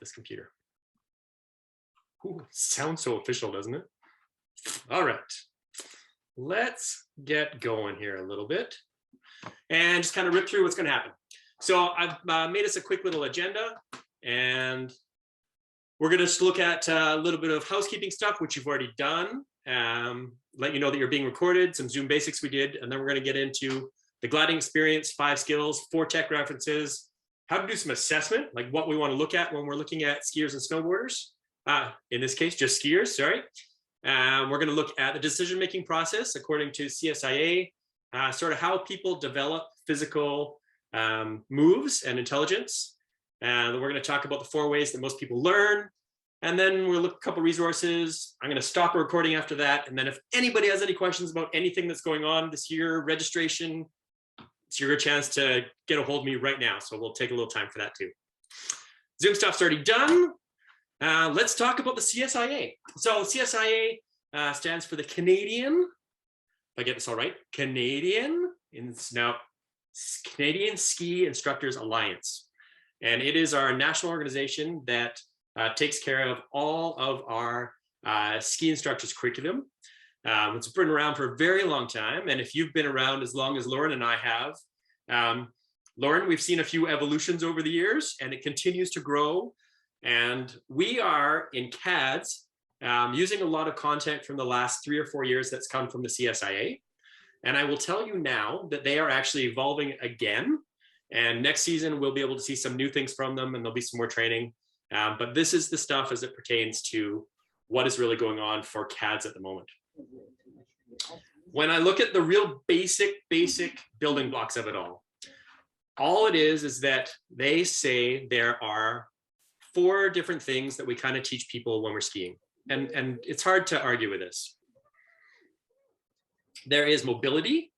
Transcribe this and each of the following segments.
this computer. Ooh, sounds so official, doesn't it? All right, let's get going here a little bit and just kind of rip through what's going to happen. So I've made us a quick little agenda, and we're going to just look at a little bit of housekeeping stuff, which you've already done. Let you know that you're being recorded, some Zoom basics we did, and then we're going to get into the gliding experience, 5 skills, 4 tech references, how to do some assessment, like what we want to look at when we're looking at skiers and snowboarders. In this case, just skiers, sorry. We're going to look at the decision-making process according to CSIA, sort of how people develop physical moves and intelligence. And we're going to talk about the 4 ways that most people learn. And then we'll look at a couple resources. I'm going to stop the recording after that. And then if anybody has any questions about anything that's going on this year, registration, it's your chance to get a hold of me right now. So we'll take a little time for that too. Zoom stuff's already done. Let's talk about the CSIA. So CSIA stands for the Canadian, if I get this all right, Canadian Ski Instructors Alliance. And it is our national organization that takes care of all of our ski instructors curriculum. It's been around for a very long time. And if you've been around as long as Lauren and I have, Lauren, we've seen a few evolutions over the years, and it continues to grow. And we are in CADS using a lot of content from the last 3 or 4 years that's come from the CSIA. And I will tell you now that they are actually evolving again. And next season, we'll be able to see some new things from them, and there'll be some more training. But this is the stuff as it pertains to what is really going on for CADS at the moment. When I look at the real basic building blocks of it all it is that they say there are 4 different things that we kind of teach people when we're skiing. And it's hard to argue with this. There is mobility,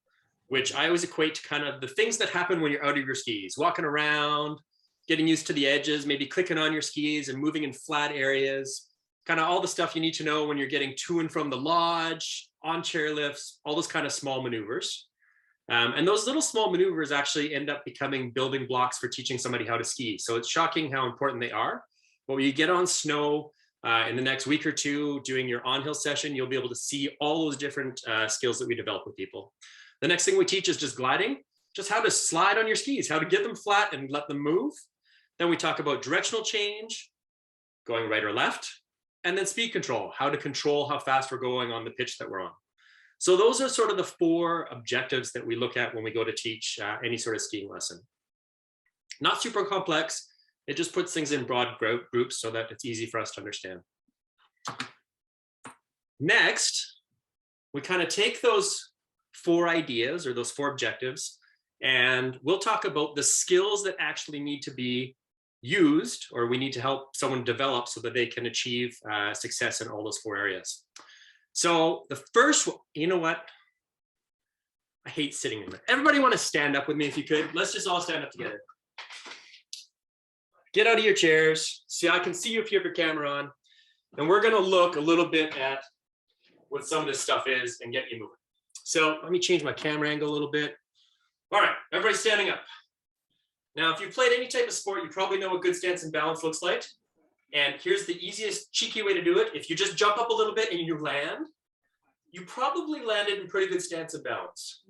which I always equate to kind of the things that happen when you're out of your skis, walking around, getting used to the edges, maybe clicking on your skis and moving in flat areas, kind of all the stuff you need to know when you're getting to and from the lodge, on chairlifts, all those kind of small maneuvers. And those little small maneuvers actually end up becoming building blocks for teaching somebody how to ski. So it's shocking how important they are. But when you get on snow in the next week or 2 doing your on-hill session, you'll be able to see all those different skills that we develop with people. The next thing we teach is just gliding, just how to slide on your skis, how to get them flat and let them move. Then we talk about directional change, going right or left, and then speed control, how to control how fast we're going on the pitch that we're on. So those are sort of the 4 objectives that we look at when we go to teach any sort of skiing lesson. Not super complex. It just puts things in broad groups so that it's easy for us to understand. Next, we kind of take those 4 ideas or those 4 objectives, and we'll talk about the skills that actually need to be used, or we need to help someone develop so that they can achieve success in all those 4 areas. So the first one, you know what? I hate sitting in there. Everybody want to stand up with me if you could? Let's just all stand up together. Get out of your chairs. See, I can see you if you have your camera on. And we're going to look a little bit at what some of this stuff is and get you moving. So let me change my camera angle a little bit. All right, everybody standing up. Now, if you've played any type of sport, you probably know what good stance and balance looks like. And here's the easiest, cheeky way to do it. If you just jump up a little bit and you land, you probably landed in pretty good stance and balance.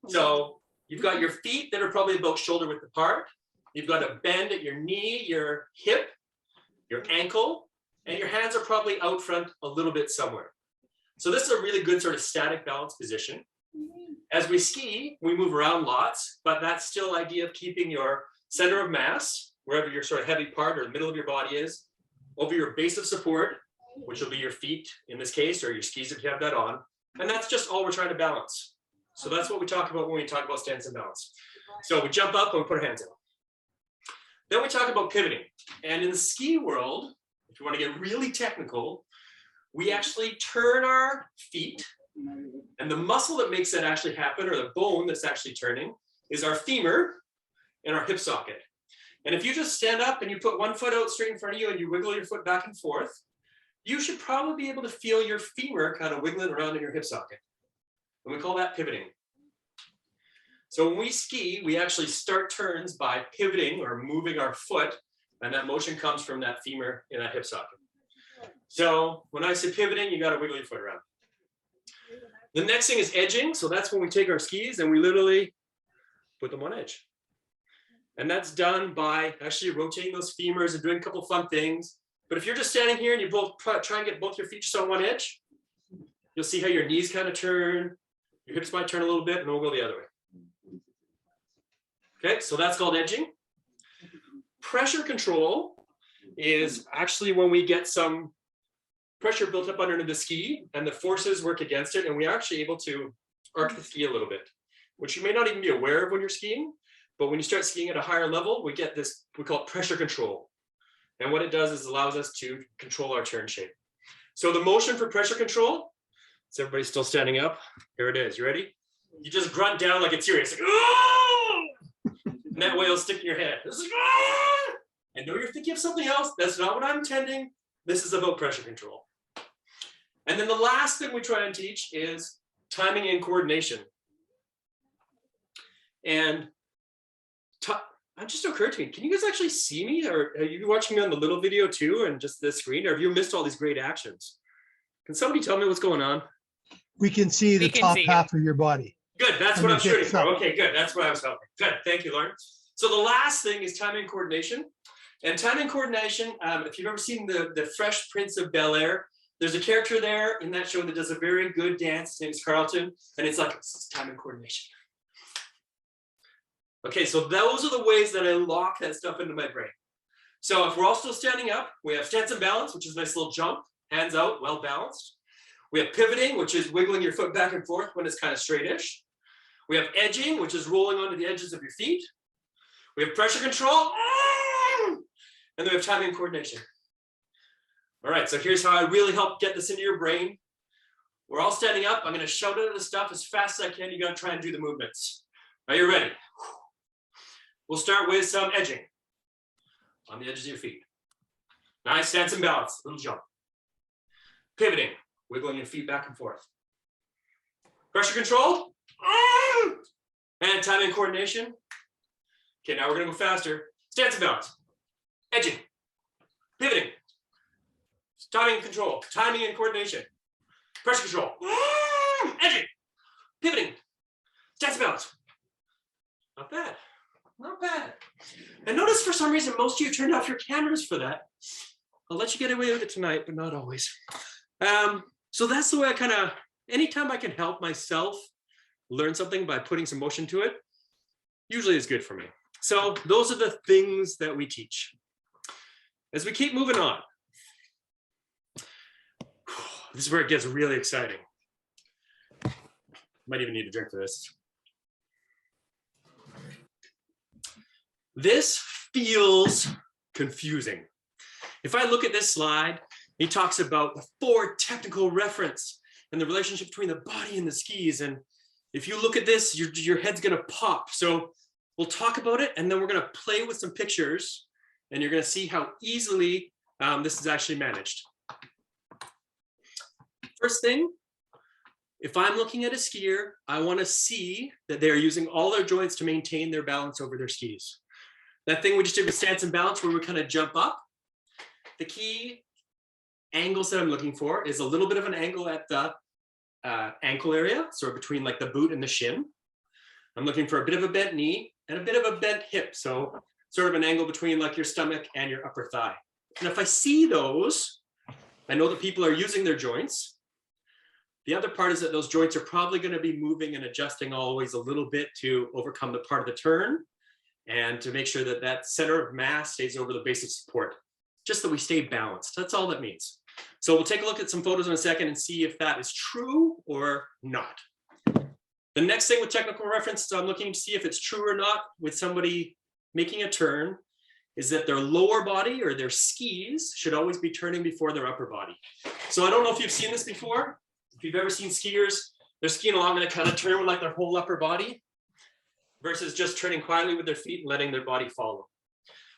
So you've got your feet that are probably about shoulder width apart. You've got a bend at your knee, your hip, your ankle, and your hands are probably out front a little bit somewhere. So this is a really good sort of static balance position. As we ski, we move around lots, but that's still the idea of keeping your center of mass, wherever your sort of heavy part or the middle of your body is, over your base of support, which will be your feet in this case, or your skis if you have that on. And that's just all we're trying to balance. So that's what we talk about when we talk about stance and balance. So we jump up and we put our hands out. Then we talk about pivoting. And in the ski world, if you want to get really technical, we actually turn our feet, and the muscle that makes that actually happen, or the bone that's actually turning, is our femur and our hip socket. And if you just stand up and you put one foot out straight in front of you and you wiggle your foot back and forth, you should probably be able to feel your femur kind of wiggling around in your hip socket. And we call that pivoting. So when we ski, we actually start turns by pivoting or moving our foot And that motion comes from that femur in that hip socket. So when I say pivoting, you got to wiggle your foot around. The next thing is edging. So that's when we take our skis and we literally put them on edge. And that's done by actually rotating those femurs and doing a couple fun things. But if you're just standing here and you both try and get both your feet just on one edge, you'll see how your knees kind of turn, your hips might turn a little bit, and then we'll go the other way. Okay, so that's called edging. Pressure control is actually when we get some pressure built up underneath the ski and the forces work against it, and we're actually able to arc the ski a little bit, which you may not even be aware of when you're skiing, but when you start skiing at a higher level, we get this, we call it pressure control. And what it does is allows us to control our turn shape. So the motion for pressure control, is everybody still standing up? Here it is, you ready? You just grunt down like it's serious, like, oh! And that way it'll stick in your head. This is, oh! I know you're thinking of something else. That's not what I'm intending. This is about pressure control. And then the last thing we try and teach is timing and coordination. And it just occurred to me, can you guys actually see me? Or are you watching me on the little video too and just this screen? Or have you missed all these great actions? Can somebody tell me what's going on? We can see the top half of your body. Good, that's what I'm shooting for. Okay, good, that's what I was hoping. Good, thank you, Lauren. So the last thing is timing and coordination. And timing and coordination, if you've ever seen the Fresh Prince of Bel-Air, there's a character there in that show that does a very good dance. His name is Carlton, and it's like it's time and coordination. Okay, so those are the ways that I lock that stuff into my brain. So if we're all still standing up, we have stance and balance, which is a nice little jump, hands out, well balanced. We have pivoting, which is wiggling your foot back and forth when it's kind of straightish. We have edging, which is rolling onto the edges of your feet. We have pressure control, and then we have timing and coordination. All right, so here's how I really help get this into your brain. We're all standing up. I'm going to shout out the stuff as fast as I can. You got to try and do the movements. Are you ready? We'll start with some edging on the edges of your feet. Nice stance and balance, little jump. Pivoting, wiggling your feet back and forth. Pressure control, and timing and coordination. Okay, now we're gonna go faster. Stance and balance, edging, pivoting, timing and control, timing and coordination. Pressure control, edging, pivoting, stance and balance. Not bad. Not bad. And notice for some reason, most of you turned off your cameras for that. I'll let you get away with it tonight, but not always. So that's the way I kind of, anytime I can help myself learn something by putting some motion to it, usually is good for me. So those are the things that we teach. As we keep moving on, this is where it gets really exciting. Might even need a drink for this. This feels confusing. If I look at this slide, he talks about the 4 technical reference and the relationship between the body and the skis. And if you look at this, your head's gonna pop. So we'll talk about it and then we're gonna play with some pictures and you're gonna see how easily this is actually managed. First thing, if I'm looking at a skier, I wanna see that they're using all their joints to maintain their balance over their skis. That thing we just did with stance and balance where we kind of jump up. The key angles that I'm looking for is a little bit of an angle at the ankle area, so between like the boot and the shin. I'm looking for a bit of a bent knee and a bit of a bent hip, so sort of an angle between like your stomach and your upper thigh. And if I see those, I know that people are using their joints. The other part is that those joints are probably going to be moving and adjusting always a little bit to overcome the part of the turn and to make sure that that center of mass stays over the base of support, just that we stay balanced. That's all that means. So we'll take a look at some photos in a second and see if that is true or not. The next thing with technical reference, so I'm looking to see if it's true or not with somebody making a turn, is that their lower body or their skis should always be turning before their upper body. So I don't know if you've seen this before. If you've ever seen skiers, they're skiing along and they kind of turn with like their whole upper body versus just turning quietly with their feet and letting their body follow.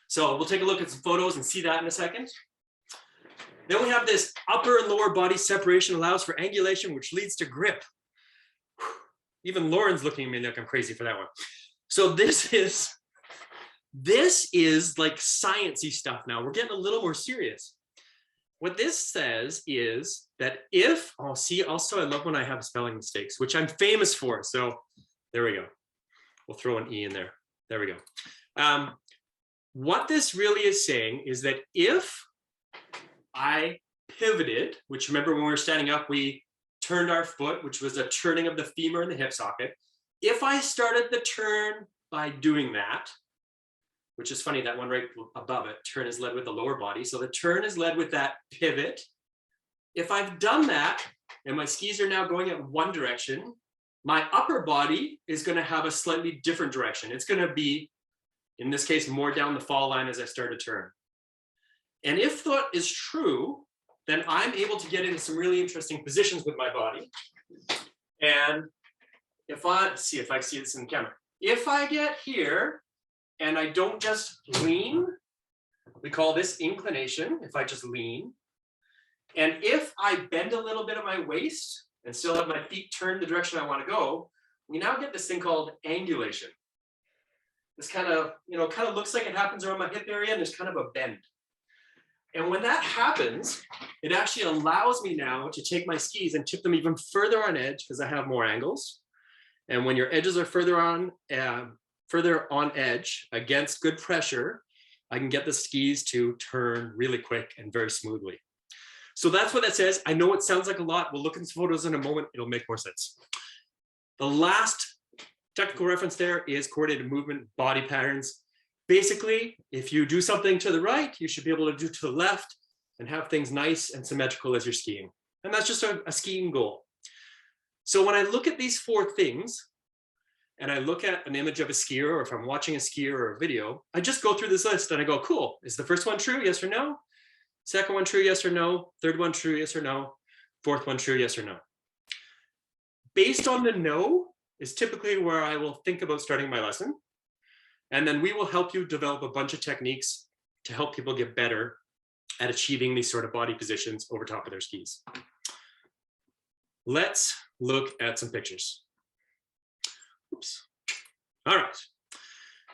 So we'll take a look at some photos and see that in a second. Then we have this upper and lower body separation allows for angulation, which leads to grip. Even Lauren's looking at me like I'm crazy for that one. So this is This is like sciencey stuff now. We're getting a little more serious. What this says is that if, oh, see, also I love when I have spelling mistakes, which I'm famous for. So there we go. We'll throw an E in there. There we go. What this really is saying is that if I pivoted, which remember when we were standing up, we turned our foot, which was a turning of the femur and the hip socket. If I started the turn by doing that, which is funny, that one right above it, turn is led with the lower body. So the turn is led with that pivot. If I've done that and my skis are now going in one direction, my upper body is going to have a slightly different direction. It's going to be, in this case, more down the fall line as I start to turn. And if that is true, then I'm able to get into some really interesting positions with my body. And if I see if I see this in the camera, if I get here and I don't just lean, we call this inclination, if I just lean. And if I bend a little bit of my waist and still have my feet turned the direction I want to go, we now get this thing called angulation. This kind of looks like it happens around my hip area, and there's kind of a bend. And when that happens, it actually allows me now to take my skis and tip them even further on edge because I have more angles. And when your edges are further on edge against good pressure, I can get the skis to turn really quick and very smoothly. So that's what that says. I know it sounds like a lot. We'll look at some photos in a moment. It'll make more sense. The last technical reference there is coordinated movement, body patterns. Basically, if you do something to the right, you should be able to do to the left and have things nice and symmetrical as you're skiing. And that's just a skiing goal. So when I look at these four things, and I look at an image of a skier, or if I'm watching a skier or a video, I just go through this list and I go, cool, is the first one true, yes or no? Second one true, yes or no? Third one true, yes or no? Fourth one true, yes or no? Based on the no is typically where I will think about starting my lesson. And then we will help you develop a bunch of techniques to help people get better at achieving these sort of body positions over top of their skis. Let's look at some pictures. Oops. All right.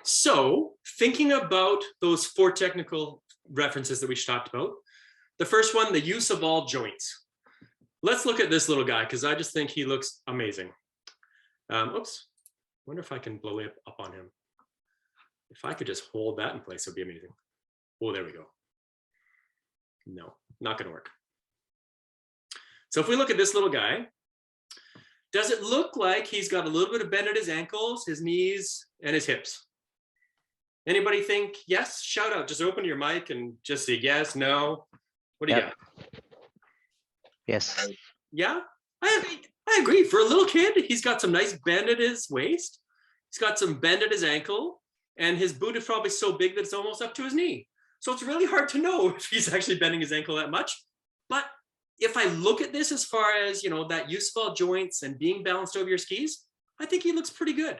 So thinking about those four technical references that we talked about, the first one, the use of all joints. Let's look at this little guy because I just think he looks amazing. Oops. Wonder if I can blow up on him. If I could just hold that in place, it would be amazing. Oh, there we go. No, not going to work. So if we look at this little guy, does it look like he's got a little bit of bend at his ankles, his knees, and his hips? Anybody think yes? Shout out. Just open your mic and just say yes, no. What do you got? Yes. Yeah, I agree. For a little kid, he's got some nice bend at his waist. He's got some bend at his ankle. And his boot is probably so big that it's almost up to his knee. So it's really hard to know if he's actually bending his ankle that much. But if I look at this as far as, that use of all joints and being balanced over your skis, I think he looks pretty good.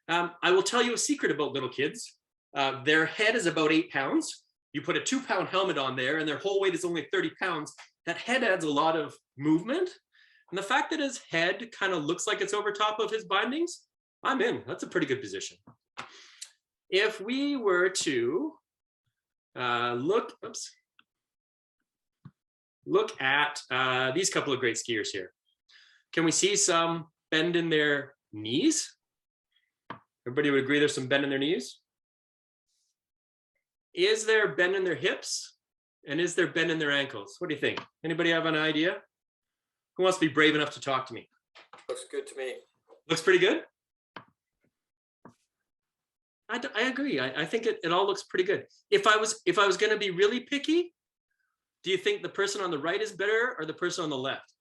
I will tell you a secret about little kids. Their head is about 8 pounds. You put a 2-pound helmet on there and their whole weight is only 30 pounds. That head adds a lot of movement. And the fact that his head kind of looks like it's over top of his bindings, I'm in. That's a pretty good position. If we were to look at these couple of great skiers here, can we see some bend in their knees? Everybody would agree there's some bend in their knees. Is there bend in their hips? And is there bend in their ankles? What do you think? Anybody have an idea? Who wants to be brave enough to talk to me? Looks good to me. Looks pretty good? I agree. I think it all looks pretty good. If I was going to be really picky, do you think the person on the right is better or the person on the left?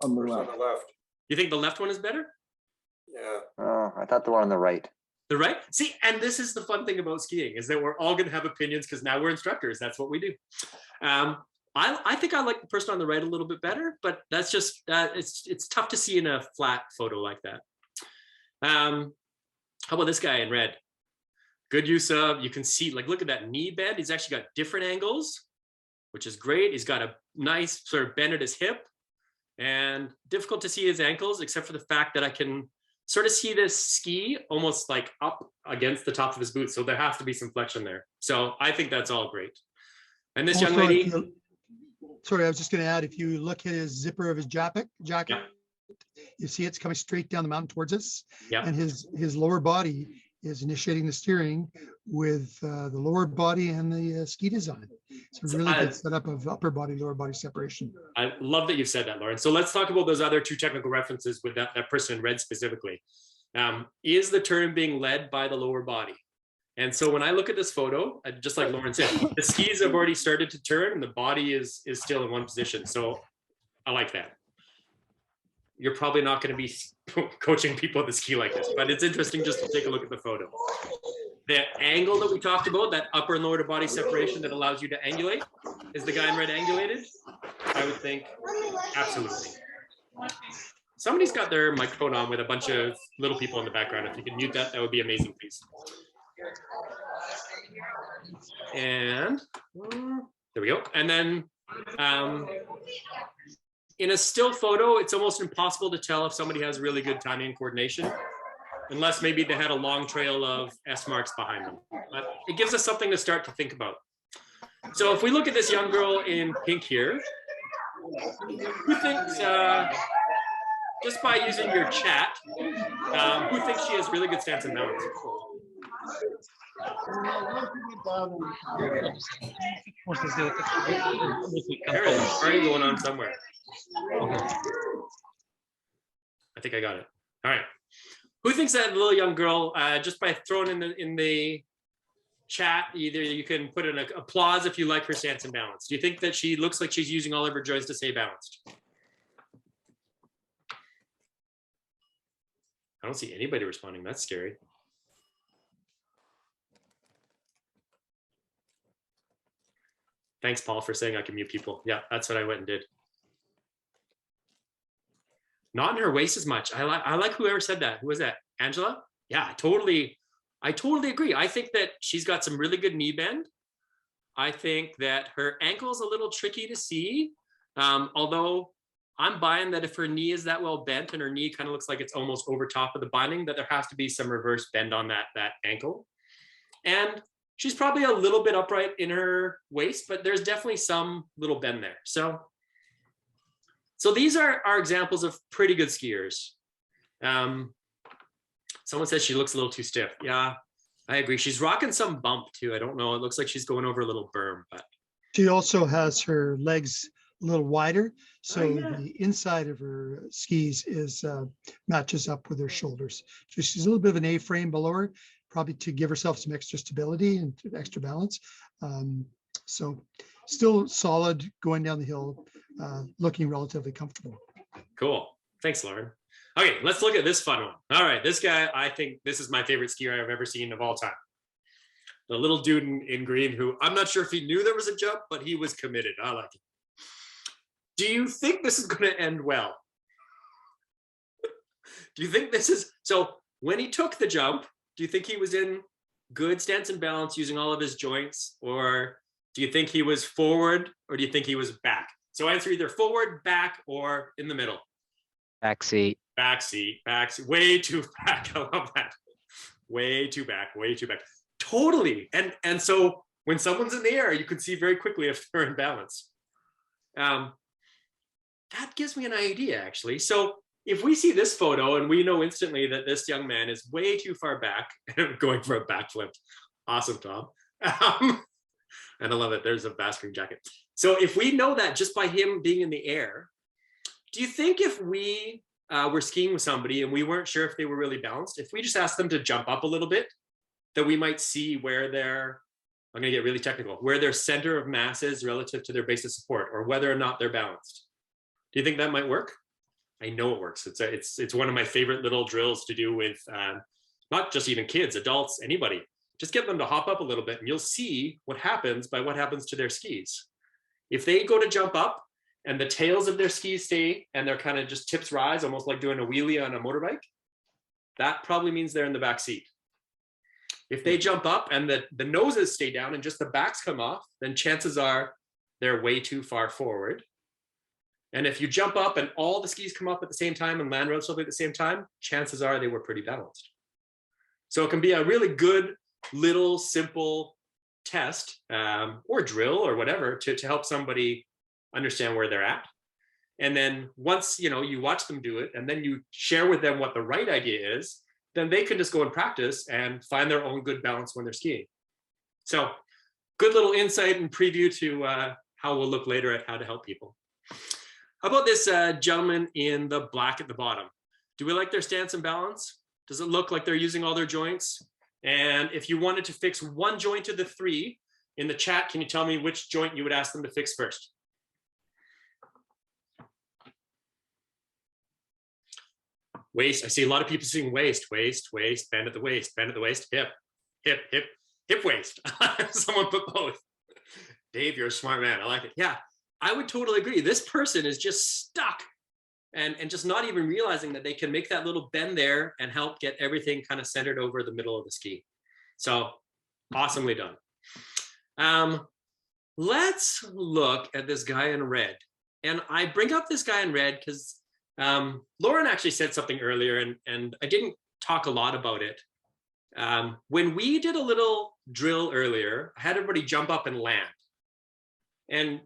On the left. You think the left one is better? Yeah. Oh, I thought the one on the right. The right? See, and this is the fun thing about skiing is that we're all going to have opinions because now we're instructors. That's what we do. I think I like the person on the right a little bit better, but that's just it's tough to see in a flat photo like that. How about this guy in red? Good use of, you can see, like, look at that knee bend. He's actually got different angles, which is great. He's got a nice sort of bend at his hip and difficult to see his ankles, except for the fact that I can sort of see this ski almost like up against the top of his boot. So there has to be some flexion there. So I think that's all great. And this young Also, lady, sorry, I was just going to add, if you look at his zipper of his jacket, Yeah. you see it's coming straight down the mountain towards us. Yeah. And his lower body is initiating the steering with the lower body and the ski design. It's a really good setup of upper body, lower body separation. I love that you said that, Lauren. So let's talk about those other two technical references with that person in red specifically. Is the turn being led by the lower body? And so when I look at this photo, just like Lauren said, the skis have already started to turn and the body is still in one position. So I like that. You're probably not going to be coaching people to ski like this, but it's interesting just to take a look at the photo. The angle that we talked about, that upper and lower body separation that allows you to angulate, is the guy in red angulated? I would think absolutely. Somebody's got their microphone on with a bunch of little people in the background. If you could mute that, that would be amazing, please. And there we go. And then in a still photo, it's almost impossible to tell if somebody has really good timing and coordination, unless maybe they had a long trail of S marks behind them. But it gives us something to start to think about. So if we look at this young girl in pink here, who thinks, just by using your chat, who thinks she has really good stance and balance? There it is, already going on somewhere. I think I got it. All right. Who thinks that little young girl, just by throwing in the chat, either you can put in an applause if you like her stance and balance. Do you think that she looks like she's using all of her joints to stay balanced? I don't see anybody responding. That's scary. Thanks, Paul, for saying I can mute people. Yeah, that's what I went and did. Not in her waist as much. I like whoever said that. Who was that? Angela? Yeah, I totally agree. I think that she's got some really good knee bend. I think that her ankle's a little tricky to see. Although I'm buying that if her knee is that well bent and her knee kind of looks like it's almost over top of the binding, that there has to be some reverse bend on that ankle. And she's probably a little bit upright in her waist, but there's definitely some little bend there. So these are our examples of pretty good skiers. Someone says she looks a little too stiff. Yeah, I agree. She's rocking some bump too. I don't know. It looks like she's going over a little berm, but she also has her legs a little wider, so the inside of her skis is matches up with her shoulders. So she's a little bit of an A-frame below her, probably to give herself some extra stability and extra balance. So still solid going down the hill, looking relatively comfortable. Cool. Thanks, Lauren. Okay, let's look at this fun one. All right, this guy, I think this is my favorite skier I've ever seen of all time. The little dude in green who, I'm not sure if he knew there was a jump, but he was committed. I like it. Do you think this is going to end well? Do you think this is, so when he took the jump, do you think he was in good stance and balance using all of his joints? Or do you think he was forward, or do you think he was back? So answer either forward, back, or in the middle. Back seat. Back seat, way too back. I love that. Way too back, way too back. Totally. And so when someone's in the air, you can see very quickly if they're in balance. That gives me an idea, actually. So if we see this photo and we know instantly that this young man is way too far back and going for a backflip. Awesome, Tom. And I love it. There's a VASS green jacket. So if we know that just by him being in the air, do you think if we were skiing with somebody and we weren't sure if they were really balanced, if we just asked them to jump up a little bit, that we might see where their, I'm going to get really technical, where their center of mass is relative to their base of support, or whether or not they're balanced? Do you think that might work? I know it works. It's one of my favorite little drills to do with not just even kids, adults, anybody. Just get them to hop up a little bit and you'll see what happens by what happens to their skis. If they go to jump up and the tails of their skis stay and they're kind of just tips rise, almost like doing a wheelie on a motorbike, that probably means they're in the back seat. If they jump up and the noses stay down and just the backs come off, then chances are they're way too far forward. And if you jump up and all the skis come up at the same time and land relatively at the same time, chances are they were pretty balanced. So it can be a really good little simple test or drill or whatever to help somebody understand where they're at. And then once you watch them do it and then you share with them what the right idea is, then they can just go and practice and find their own good balance when they're skiing. So good little insight and preview to how we'll look later at how to help people. How about this gentleman in the black at the bottom? Do we like their stance and balance? Does it look like they're using all their joints? And if you wanted to fix one joint of the 3 in the chat, can you tell me which joint you would ask them to fix first? Waist. I see a lot of people saying waist, waist, waist, bend at the waist, bend at the waist, hip, hip, hip, hip waist. Someone put both. Dave, you're a smart man. I like it. Yeah, I would totally agree. This person is just stuck and just not even realizing that they can make that little bend there and help get everything kind of centered over the middle of the ski. So awesomely done. Let's look at this guy in red. And I bring up this guy in red because Lauren actually said something earlier and I didn't talk a lot about it. When we did a little drill earlier, I had everybody jump up and land. And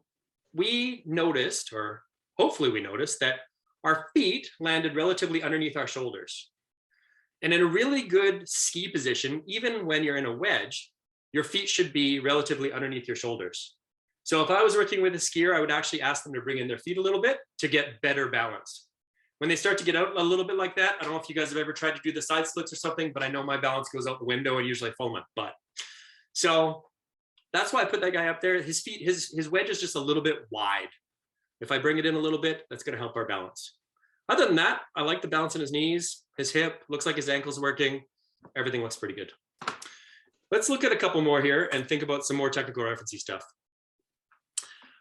we noticed, or hopefully we noticed, that our feet landed relatively underneath our shoulders. And in a really good ski position, even when you're in a wedge, your feet should be relatively underneath your shoulders. So if I was working with a skier, I would actually ask them to bring in their feet a little bit to get better balance. When they start to get out a little bit like that, I don't know if you guys have ever tried to do the side splits or something, but I know my balance goes out the window and usually I fall on my butt. So that's why I put that guy up there. His feet, his wedge is just a little bit wide. If I bring it in a little bit, that's going to help our balance. Other than that, I like the balance in his knees, his hip, looks like his ankle's working. Everything looks pretty good. Let's look at a couple more here and think about some more technical referencey stuff.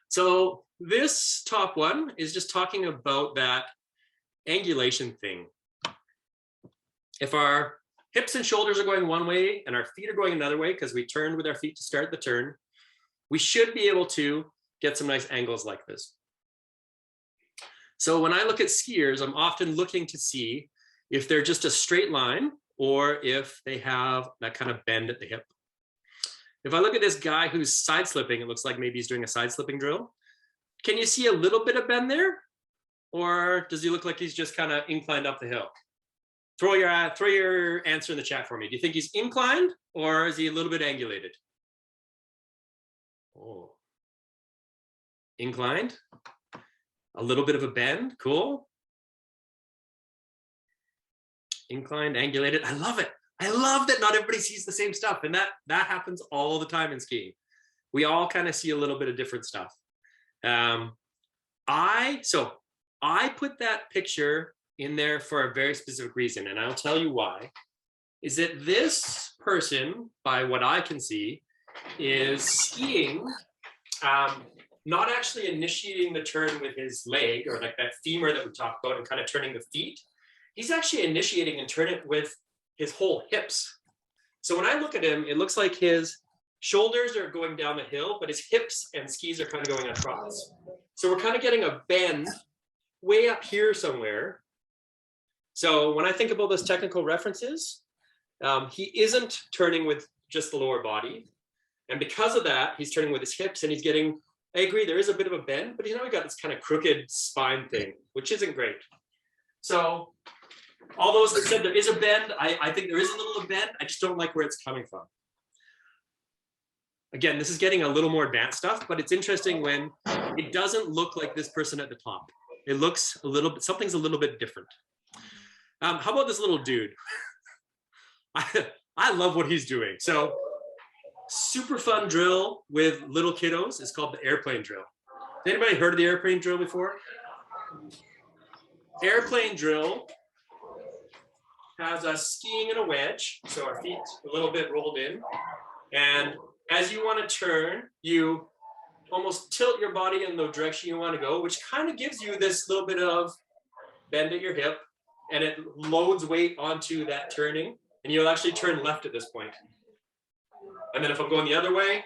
So this top one is just talking about that angulation thing. If our hips and shoulders are going one way and our feet are going another way because we turned with our feet to start the turn, we should be able to get some nice angles like this. So when I look at skiers, I'm often looking to see if they're just a straight line or if they have that kind of bend at the hip. If I look at this guy who's side slipping, it looks like maybe he's doing a side slipping drill. Can you see a little bit of bend there? Or does he look like he's just kind of inclined up the hill? Throw your answer in the chat for me. Do you think he's inclined or is he a little bit angulated? Oh, inclined, a little bit of a bend, cool. Inclined, angulated, I love it. I love that not everybody sees the same stuff, and that happens all the time in skiing. We all kind of see a little bit of different stuff. I put that picture in there for a very specific reason, and I'll tell you why. Is that this person, by what I can see, is skiing, not actually initiating the turn with his leg or like that femur that we talked about and kind of turning the feet. He's actually initiating and turning it with his whole hips. So when I look at him, it looks like his shoulders are going down the hill, but his hips and skis are kind of going across. So we're kind of getting a bend way up here somewhere. So when I think about those technical references, he isn't turning with just the lower body. And because of that, he's turning with his hips and he's getting, I agree, there is a bit of a bend, but he's now got this kind of crooked spine thing, which isn't great. So all those that said there is a bend, I think there is a little bend. I just don't like where it's coming from. Again, this is getting a little more advanced stuff, but it's interesting when it doesn't look like this person at the top. It looks a little bit, something's a little bit different. How about this little dude? I love what he's doing. So super fun drill with little kiddos is called the airplane drill. Has anybody heard of the airplane drill before? Airplane drill has us skiing in a wedge, so our feet a little bit rolled in. And as you want to turn, you almost tilt your body in the direction you want to go, which kind of gives you this little bit of bend at your hip, and it loads weight onto that turning, and you'll actually turn left at this point. And then if I'm going the other way,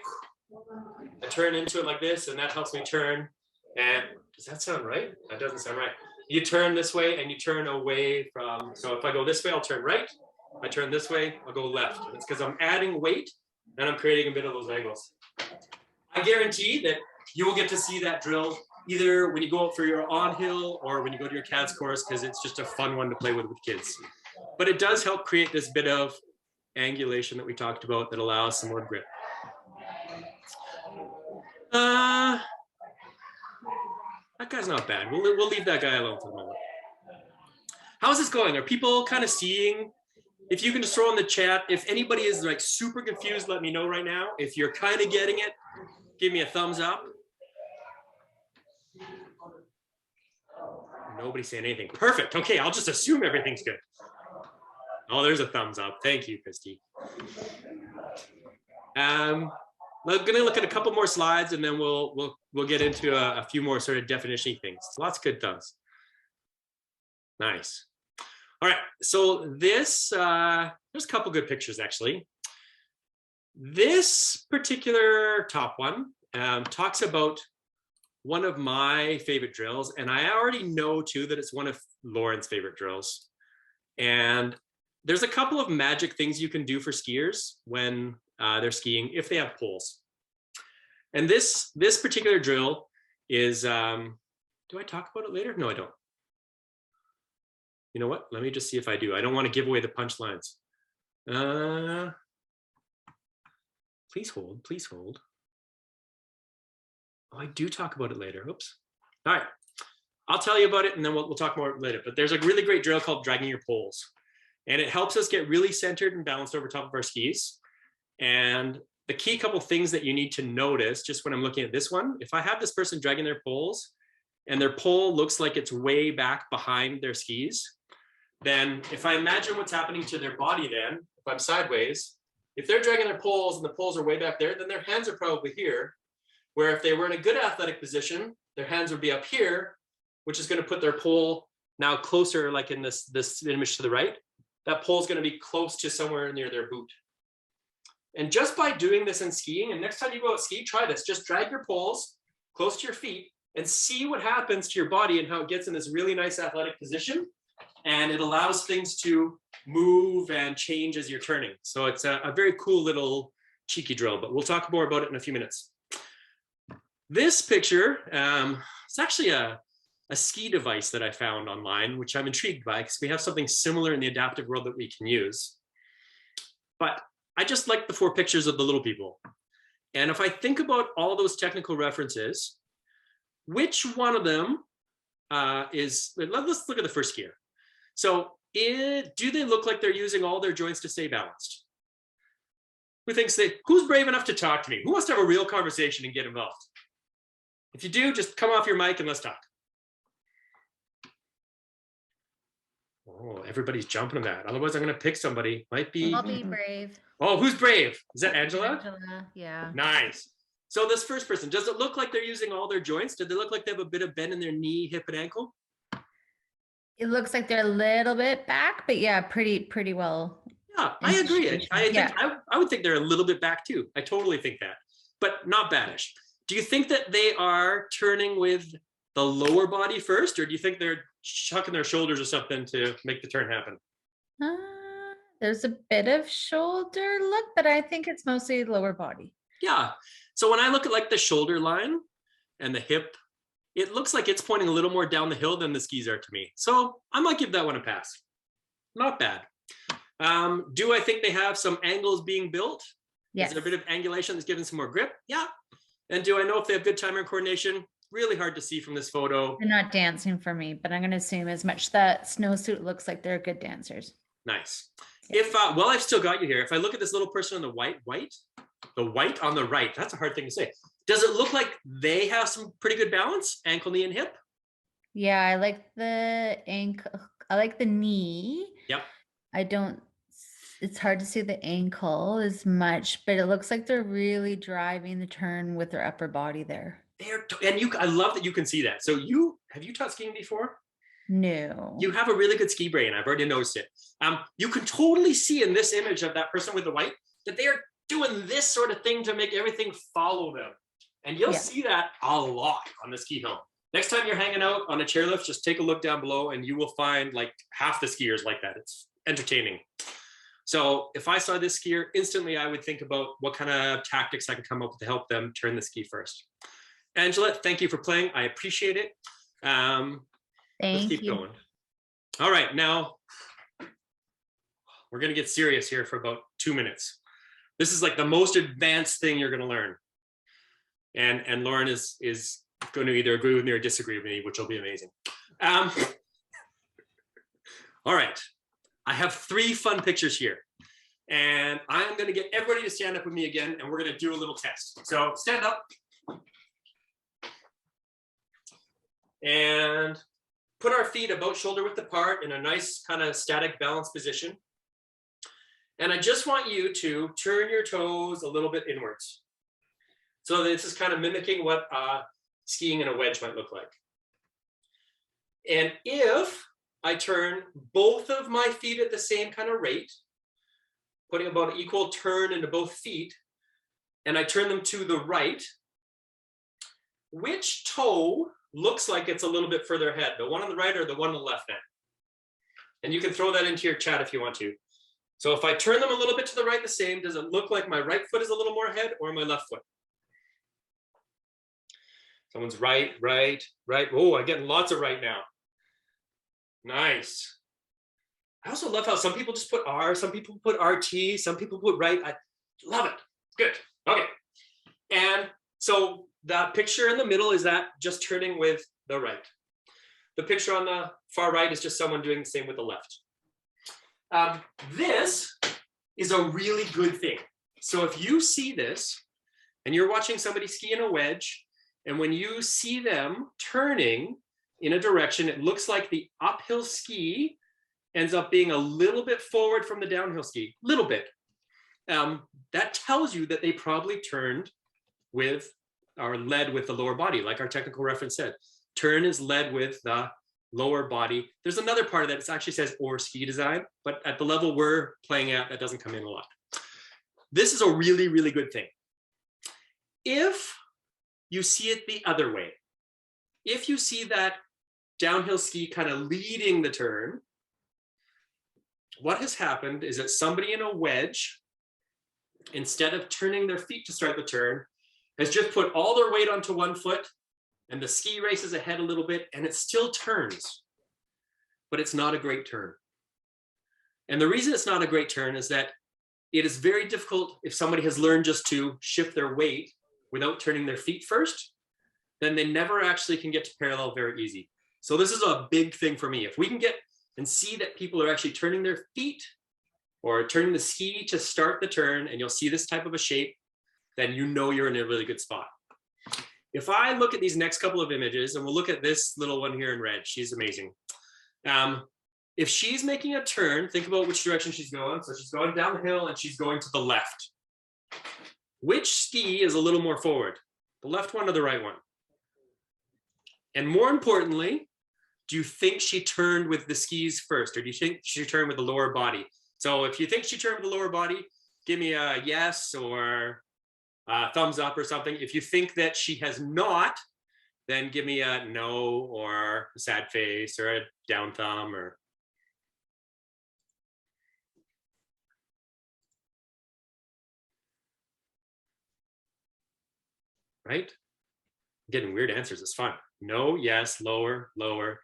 I turn into it like this, and that helps me turn. And does that sound right? That doesn't sound right. You turn this way and you turn away from, so if I go this way, I'll turn right. If I turn this way, I'll go left. It's because I'm adding weight and I'm creating a bit of those angles. I guarantee that you will get to see that drill either when you go out for your on hill or when you go to your CADS course, because it's just a fun one to play with kids. But it does help create this bit of angulation that we talked about that allows some more grip. That guy's not bad. We'll leave that guy alone for the moment. How's this going? Are people kind of seeing? If you can just throw in the chat, if anybody is like super confused, let me know right now. If you're kind of getting it, give me a thumbs up. Nobody's saying anything. Perfect. Okay, I'll just assume everything's good. Oh, there's a thumbs up. Thank you, Christy. I'm gonna look at a couple more slides and then we'll get into a few more sort of definition things. Lots of good thumbs. Nice. All right, so this, there's a couple good pictures actually. This particular top one talks about one of my favorite drills, and I already know too that it's one of Lauren's favorite drills. And there's a couple of magic things you can do for skiers when they're skiing if they have poles. And this particular drill is, do I talk about it later? No, I don't. You know what? Let me just see if I do. I don't want to give away the punchlines. Please hold, please hold. Oh, I do talk about it later. Oops. All right. I'll tell you about it and then we'll talk more later. But there's a really great drill called dragging your poles. And it helps us get really centered and balanced over top of our skis. And the key couple things that you need to notice just when I'm looking at this one, if I have this person dragging their poles and their pole looks like it's way back behind their skis, then if I imagine what's happening to their body then, if I'm sideways, if they're dragging their poles and the poles are way back there, then their hands are probably here. Where if they were in a good athletic position, their hands would be up here, which is going to put their pole now closer, like in this image to the right. That pole is going to be close to somewhere near their boot. And just by doing this in skiing, and next time you go out ski, try this. Just drag your poles close to your feet and see what happens to your body and how it gets in this really nice athletic position. And it allows things to move and change as you're turning. So it's a very cool little cheeky drill, but we'll talk more about it in a few minutes. This picture, it's actually a ski device that I found online, which I'm intrigued by because we have something similar in the adaptive world that we can use. But I just like the 4 pictures of the little people. And if I think about all those technical references, which one of them let's look at the first skier. So do they look like they're using all their joints to stay balanced? Who's brave enough to talk to me? Who wants to have a real conversation and get involved? If you do, just come off your mic and let's talk. Oh, everybody's jumping on that. Otherwise, I'm going to pick somebody. Might be. I'll be brave. Oh, who's brave? Is that Angela? Angela, yeah. Nice. So this first person, does it look like they're using all their joints? Do they look like they have a bit of bend in their knee, hip, and ankle? It looks like they're a little bit back, but yeah, pretty well. Yeah, I agree. I would think they're a little bit back too. I totally think that, but not baddish. Do you think that they are turning with the lower body first, or do you think they're chucking their shoulders or something to make the turn happen? There's a bit of shoulder look, but I think it's mostly lower body. Yeah. So when I look at like the shoulder line and the hip, it looks like it's pointing a little more down the hill than the skis are to me. So I might give that one a pass. Not bad. Do I think they have some angles being built? Yes. Is there a bit of angulation that's giving some more grip? Yeah. And do I know if they have good timing and coordination? Really hard to see from this photo. They're not dancing for me, but I'm going to assume as much that snowsuit looks like they're good dancers. Nice. If well, I've still got you here. If I look at this little person on the white on the right, that's a hard thing to say. Does it look like they have some pretty good balance, ankle, knee, and hip? Yeah, I like the ankle. I like the knee. Yep. It's hard to see the ankle as much, but it looks like they're really driving the turn with their upper body there. I love that you can see that. So have you taught skiing before? No. You have a really good ski brain. I've already noticed it. You can totally see in this image of that person with the white that they are doing this sort of thing to make everything follow them. And you'll see that a lot on the ski hill. Next time you're hanging out on a chairlift, just take a look down below and you will find like half the skiers like that. It's entertaining. So if I saw this skier, instantly I would think about what kind of tactics I can come up with to help them turn the ski first. Angela, thank you for playing. I appreciate it. Let's Thank keep you. going. All right, now we're gonna get serious here for about 2 minutes. This is like the most advanced thing you're gonna learn. And Lauren is going to either agree with me or disagree with me, which will be amazing. All right, I have 3 fun pictures here. And I'm gonna get everybody to stand up with me again, and we're gonna do a little test. So stand up. And put our feet about shoulder width apart in a nice kind of static balanced position. And I just want you to turn your toes a little bit inwards. So this is kind of mimicking what skiing in a wedge might look like. And if I turn both of my feet at the same kind of rate, putting about an equal turn into both feet, and I turn them to the right, which toe looks like it's a little bit further ahead, the one on the right or the one on the left hand? And you can throw that into your chat if you want to. So if I turn them a little bit to the right the same, does it look like my right foot is a little more ahead or my left foot? Someone's right. Oh, I'm getting lots of right now. Nice. I also love how some people just put R, some people put RT, some people put right. I love it. Good. Okay. And so that picture in the middle is that just turning with the right. The picture on the far right is just someone doing the same with the left. This is a really good thing. So if you see this and you're watching somebody ski in a wedge, and when you see them turning in a direction, it looks like the uphill ski ends up being a little bit forward from the downhill ski, little bit. That tells you that they probably turned with or led with the lower body, like our technical reference said. Turn is led with the lower body. There's another part of that. It actually says or ski design, but at the level we're playing at, that doesn't come in a lot. This is a really, really good thing. If you see it the other way, if you see that downhill ski kind of leading the turn, what has happened is that somebody in a wedge, instead of turning their feet to start the turn, has just put all their weight onto one foot, and the ski races ahead a little bit, and it still turns, but it's not a great turn. And the reason it's not a great turn is that it is very difficult if somebody has learned just to shift their weight without turning their feet first, then they never actually can get to parallel very easy. So this is a big thing for me. If we can get and see that people are actually turning their feet or turning the ski to start the turn, and you'll see this type of a shape, then you know you're in a really good spot. If I look at these next couple of images, and we'll look at this little one here in red, she's amazing. If she's making a turn, think about which direction she's going. So she's going down the hill and she's going to the left. Which ski is a little more forward? The left one or the right one? And more importantly, do you think she turned with the skis first, or do you think she turned with the lower body? So if you think she turned with the lower body, give me a yes or a thumbs up or something. If you think that she has not, then give me a no or a sad face or a down thumb or. Right? I'm getting weird answers. It's fun. No, yes, lower, lower.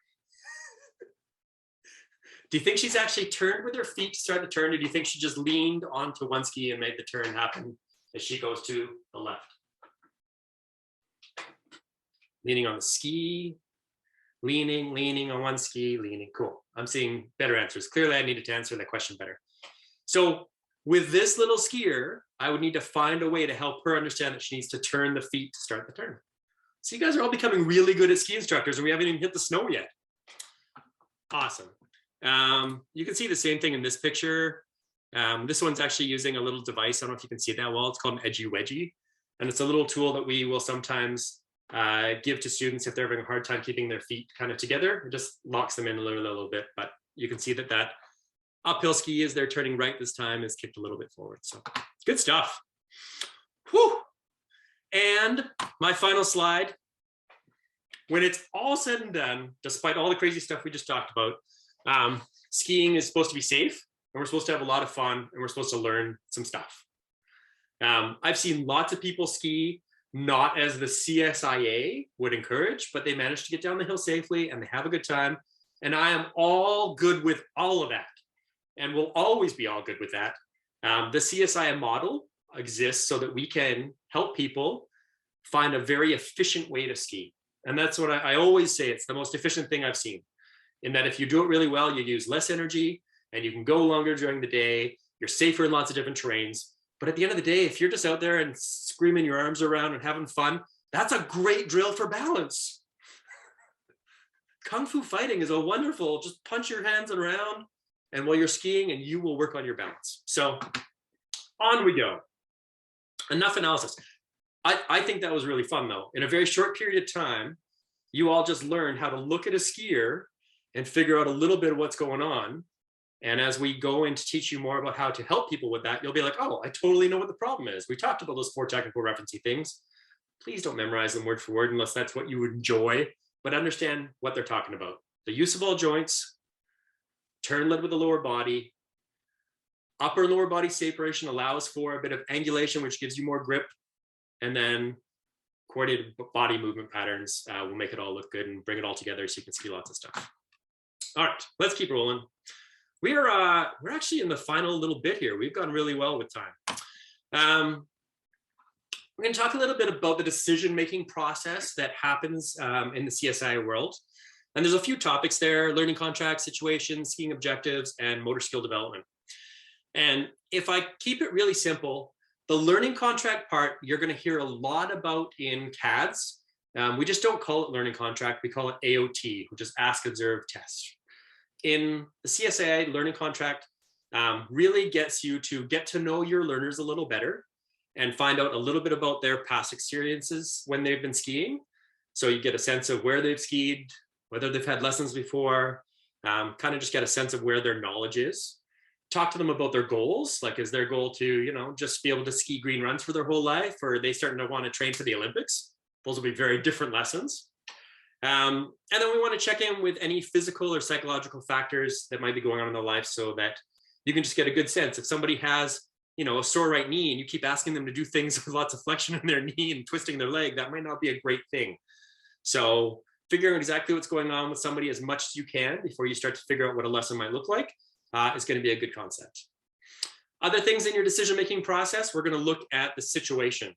Do you think she's actually turned with her feet to start the turn, or do you think she just leaned onto one ski and made the turn happen as she goes to the left? Leaning on the ski, leaning on one ski, leaning. Cool. I'm seeing better answers. Clearly, I needed to answer that question better. So with this little skier, I would need to find a way to help her understand that she needs to turn the feet to start the turn. So you guys are all becoming really good at ski instructors, and we haven't even hit the snow yet. Awesome. You can see the same thing in this picture. This one's actually using a little device. I don't know if you can see it that well. It's called an Edgy Wedgie. And it's a little tool that we will sometimes give to students if they're having a hard time keeping their feet kind of together. It just locks them in a little bit. But you can see that that uphill ski, as they're turning right this time, is kicked a little bit forward. So good stuff. Whew. And my final slide. when it's all said and done, despite all the crazy stuff we just talked about, skiing is supposed to be safe, and we're supposed to have a lot of fun, and we're supposed to learn some stuff. I've seen lots of people ski not as the CSIA would encourage, but they manage to get down the hill safely and they have a good time. And I am all good with all of that, and will always be all good with that. The CSIA model exists so that we can help people find a very efficient way to ski. And that's what I always say, it's the most efficient thing I've seen, in that if you do it really well, you use less energy and you can go longer during the day. You're safer in lots of different terrains. But at the end of the day, if you're just out there and screaming your arms around and having fun, that's a great drill for balance. Kung Fu fighting is a wonderful, just punch your hands around and while you're skiing and you will work on your balance. So on we go. Enough analysis. I think that was really fun though. In a very short period of time, you all just learned how to look at a skier and figure out a little bit of what's going on. And as we go in to teach you more about how to help people with that, you'll be like, oh, I totally know what the problem is. We talked about those 4 technical referencing things. Please don't memorize them word for word unless that's what you would enjoy, but understand what they're talking about. The use of all joints, turn led with the lower body, upper and lower body separation allows for a bit of angulation, which gives you more grip. And then coordinated body movement patterns will make it all look good and bring it all together so you can see lots of stuff. All right, let's keep rolling. We're actually in the final little bit here. We've gone really well with time. We're going to talk a little bit about the decision-making process that happens in the CSIA world. And there's a few topics there: learning contract situations, skiing objectives, and motor skill development. And if I keep it really simple, the learning contract part, you're going to hear a lot about in CADS. We just don't call it learning contract. We call it AOT, which is Ask, Observe, Test. In the CSIA, learning contract really gets you to get to know your learners a little better and find out a little bit about their past experiences when they've been skiing. So you get a sense of where they've skied, whether they've had lessons before, kind of just get a sense of where their knowledge is. Talk to them about their goals. Like, is their goal to, you know, just be able to ski green runs for their whole life? Or are they starting to want to train for the Olympics? Those will be very different lessons. And then we want to check in with any physical or psychological factors that might be going on in their life so that you can just get a good sense. If somebody has, you know, a sore right knee and you keep asking them to do things with lots of flexion in their knee and twisting their leg, that might not be a great thing. So figuring exactly what's going on with somebody as much as you can before you start to figure out what a lesson might look like is going to be a good concept. Other things in your decision-making process, we're going to look at the situation.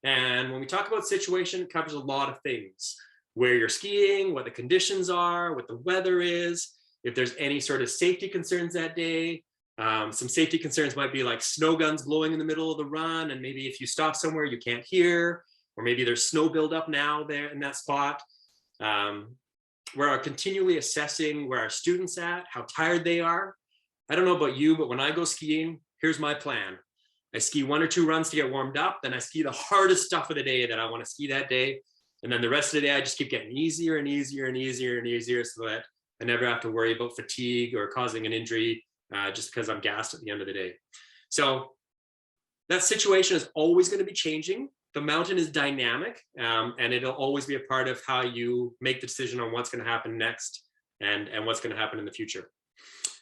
And when we talk about situation, it covers a lot of things: where you're skiing, what the conditions are, what the weather is, if there's any sort of safety concerns that day. Some safety concerns might be like snow guns blowing in the middle of the run, and maybe if you stop somewhere you can't hear, or maybe there's snow buildup now there in that spot. We're continually assessing where our students at, how tired they are. I don't know about you, but when I go skiing, here's my plan. I ski 1 or 2 runs to get warmed up, then I ski the hardest stuff of the day that I want to ski that day. And then the rest of the day, I just keep getting easier and easier and easier and easier so that I never have to worry about fatigue or causing an injury just because I'm gassed at the end of the day. So that situation is always going to be changing. The mountain is dynamic, and it'll always be a part of how you make the decision on what's going to happen next and what's going to happen in the future.